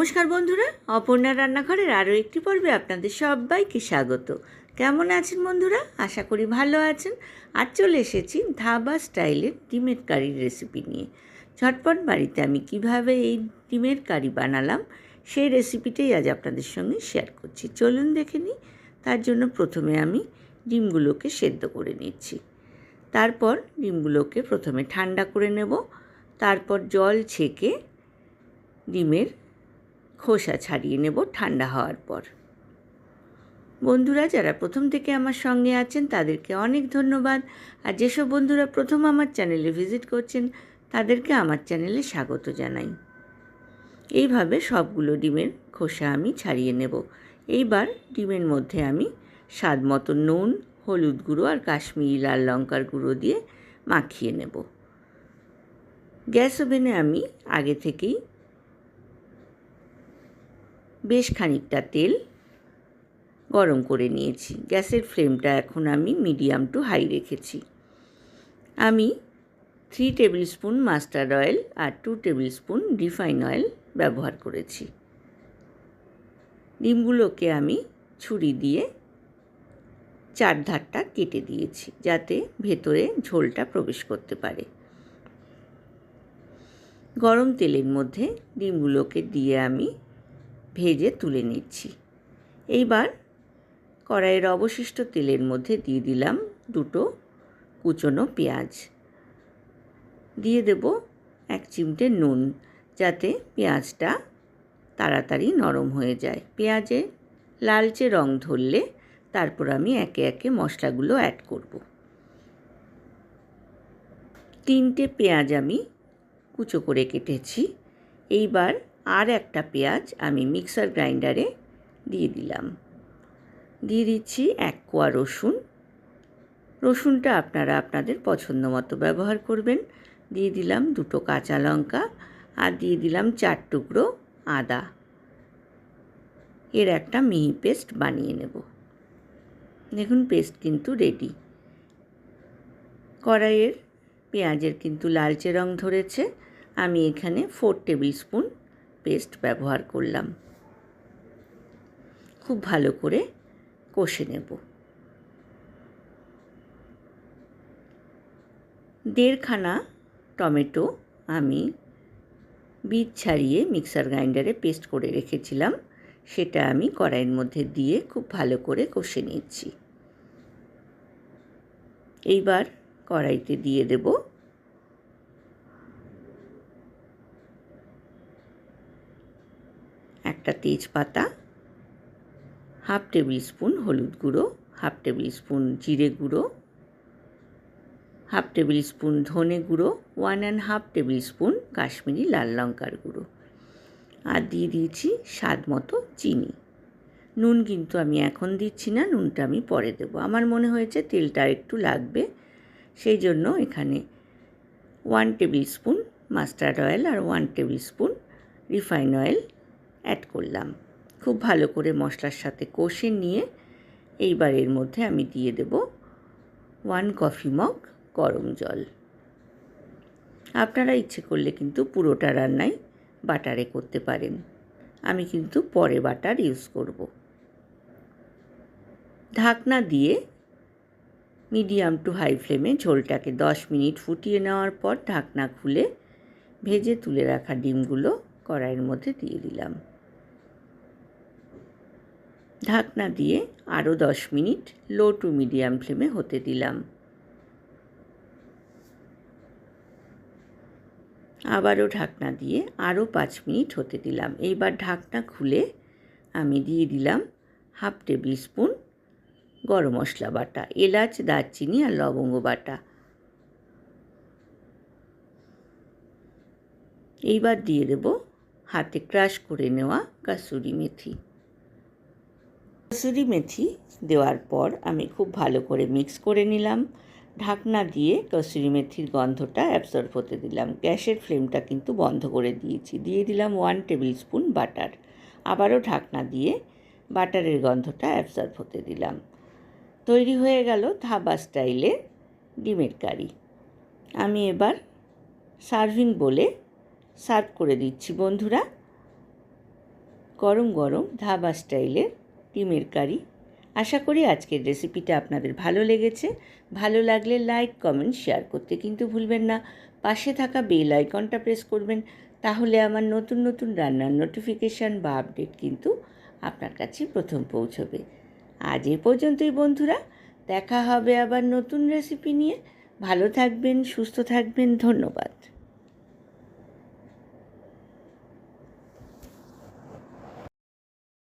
নমস্কার বন্ধুরা, অপর্ণা রান্নাঘরের আরও একটি পর্বে আপনাদের সবাইকে স্বাগত। কেমন আছেন বন্ধুরা? আশা করি ভালো আছেন। আর চলে এসেছি ধাবা স্টাইলের ডিমের কারির রেসিপি নিয়ে। ঝটপট বাড়িতে আমি কিভাবে এই ডিমের কারি বানালাম সেই রেসিপিটাই আজ আপনাদের সঙ্গে শেয়ার করছি। চলুন দেখে নিই। তার জন্য প্রথমে আমি ডিমগুলোকে সেদ্ধ করে নিচ্ছি। তারপর ডিমগুলোকে প্রথমে ঠান্ডা করে নেব। তারপর জল ছেঁকে ডিমের খোসা ছাড়িয়ে নেব ঠান্ডা হওয়ার পর। বন্ধুরা যারা প্রথম থেকে আমার সঙ্গে আছেন তাদেরকে অনেক ধন্যবাদ। আর যেসব বন্ধুরা প্রথম আমার চ্যানেলে ভিজিট করছেন তাদেরকে আমার চ্যানেলে স্বাগত জানাই। এইভাবে সবগুলো ডিমের খোসা আমি ছাড়িয়ে নেব। এইবার ডিমের মধ্যে আমি স্বাদ মতো নুন, হলুদ গুঁড়ো আর কাশ্মীরি লাল লঙ্কার গুঁড়ো দিয়ে মাখিয়ে নেব। গ্যাস ওভেনে আমি আগে থেকেই বেশ খানিকটা তেল গরম করে নিয়েছি। গ্যাসের ফ্লেমটা এখন আমি মিডিয়াম টু হাই রেখেছি। আমি 3 টেবিল স্পুন মাস্টার্ড অয়েল আর 2 টেবিল স্পুন রিফাইন অয়েল ব্যবহার করেছি। ডিমগুলোকে আমি ছুরি দিয়ে চারধারটা কেটে দিয়েছি যাতে ভেতরে ঝোলটা প্রবেশ করতে পারে। গরম তেলের মধ্যে ডিমগুলোকে দিয়ে আমি ভেজে তুলে নিচ্ছি। এইবার কড়াইয়ের অবশিষ্ট তেলের মধ্যে দিয়ে দিলাম 2টো কুচনো পেঁয়াজ। দিয়ে দেব 1 চিমটে নুন যাতে পেঁয়াজটা তাড়াতাড়ি নরম হয়ে যায়। পেঁয়াজে লালচে রং ধরলে তারপর আমি একে একে মশলাগুলো অ্যাড করব। 3টে পেঁয়াজ আমি কুচো করে কেটেছি। এইবার আর একটা পেঁয়াজ আমি মিক্সার গ্রাইন্ডারে দিয়ে দিলাম। দিয়ে দিচ্ছি 1 কোয়া রসুন। রসুনটা আপনারা আপনাদের পছন্দ মতো ব্যবহার করবেন। দিয়ে দিলাম 2টো কাঁচা লঙ্কা আর দিয়ে দিলাম 4 টুকরো আদা। এর একটা মিহি পেস্ট বানিয়ে নেব। দেখুন পেস্ট কিন্তু রেডি। কড়াইয়ের পেঁয়াজের কিন্তু লালচে রং ধরেছে। আমি এখানে 4 টেবিল স্পুন পেস্ট ব্যবহার করলাম। খুব ভালো করে কষে নেব। 1.5 খানা টমেটো আমি বীজ ছাড়িয়ে মিক্সার গ্রাইন্ডারে পেস্ট করে রেখেছিলাম, সেটা আমি কড়াইয়ের মধ্যে দিয়ে খুব ভালো করে কষে নিচ্ছি। এইবার কড়াইতে দিয়ে দেব একটা তেজপাতা, 1/2 টেবিল স্পুন হলুদ গুঁড়ো, 1/2 টেবিল স্পুন জিরে গুঁড়ো, 1/2 টেবিল স্পুন ধনে গুঁড়ো, 1.5 টেবিল স্পুন কাশ্মীরি লাল লঙ্কার গুঁড়ো আর দিয়ে দিয়েছি স্বাদ মতো চিনি। নুন কিন্তু আমি এখন দিচ্ছি না, নুনটা আমি পরে দেব। আমার মনে হয়েছে তেলটা একটু লাগবে, সেই জন্য এখানে 1 টেবিল স্পুন মাস্টার্ড অয়েল আর 1 tablespoon refine oil add করলাম। খুব ভালো করে মশলার সাথে কষে নিয়ে এইবার এর মধ্যে আমি দিয়ে দেব 1 কফি মগ গরম জল। আপনারা ইচ্ছে করলে কিন্তু পুরোটা রান্নাই বাটারে করতে পারেন। আমি কিন্তু পরে বাটার ইউজ করব। ঢাকনা দিয়ে মিডিয়াম টু হাই ফ্লেমে ঝোলটাকে 10 মিনিট ফুটিয়ে নেওয়ার পর ঢাকনা খুলে ভেজে তুলে রাখা ডিমগুলো কড়াইয়ের মধ্যে দিয়ে দিলাম। ঢাকনা দিয়ে আরও 10 মিনিট লো টু মিডিয়াম ফ্লেমে হতে দিলাম। আবারও ঢাকনা দিয়ে আরও 5 মিনিট হতে দিলাম। এইবার ঢাকনা খুলে আমি দিয়ে দিলাম 1/2 টেবিল স্পুন গরম মশলা বাটা, এলাচ, দারচিনি আর লবঙ্গ বাটা। এইবার দিয়ে দেব হাতে ক্রাশ করে নেওয়া কাসুরি মেথি। কাসুরি মেথি দেওয়ার পর আমি খুব ভালো করে মিক্স করে নিলাম। ঢাকনা দিয়ে কসুরি মেথির গন্ধটা অ্যাবজর্ব হতে দিলাম। গ্যাসের ফ্লেমটা কিন্তু বন্ধ করে দিয়েছি। দিয়ে দিলাম 1 টেবিল স্পুন বাটার। আবারও ঢাকনা দিয়ে বাটারের গন্ধটা অ্যাবজর্ব হতে দিলাম। তৈরি হয়ে গেল ধাবা স্টাইলের ডিমের কারি। আমি এবার সার্ভিং বোলে সার্ভ করে দিচ্ছি বন্ধুরা। গরম গরম ধাবা স্টাইলের ডিমের কারি। আশা করি আজকের রেসিপিটা আপনাদের ভালো লেগেছে। ভালো লাগলে লাইক, কমেন্ট, শেয়ার করতে কিন্তু ভুলবেন না। পাশে থাকা বেল আইকনটা প্রেস করবেন, তাহলে আমার নতুন নতুন রান্নার নোটিফিকেশান বা আপডেট কিন্তু আপনার কাছে প্রথম পৌঁছবে। আজ এ পর্যন্তই বন্ধুরা, দেখা হবে আবার নতুন রেসিপি নিয়ে। ভালো থাকবেন, সুস্থ থাকবেন, ধন্যবাদ।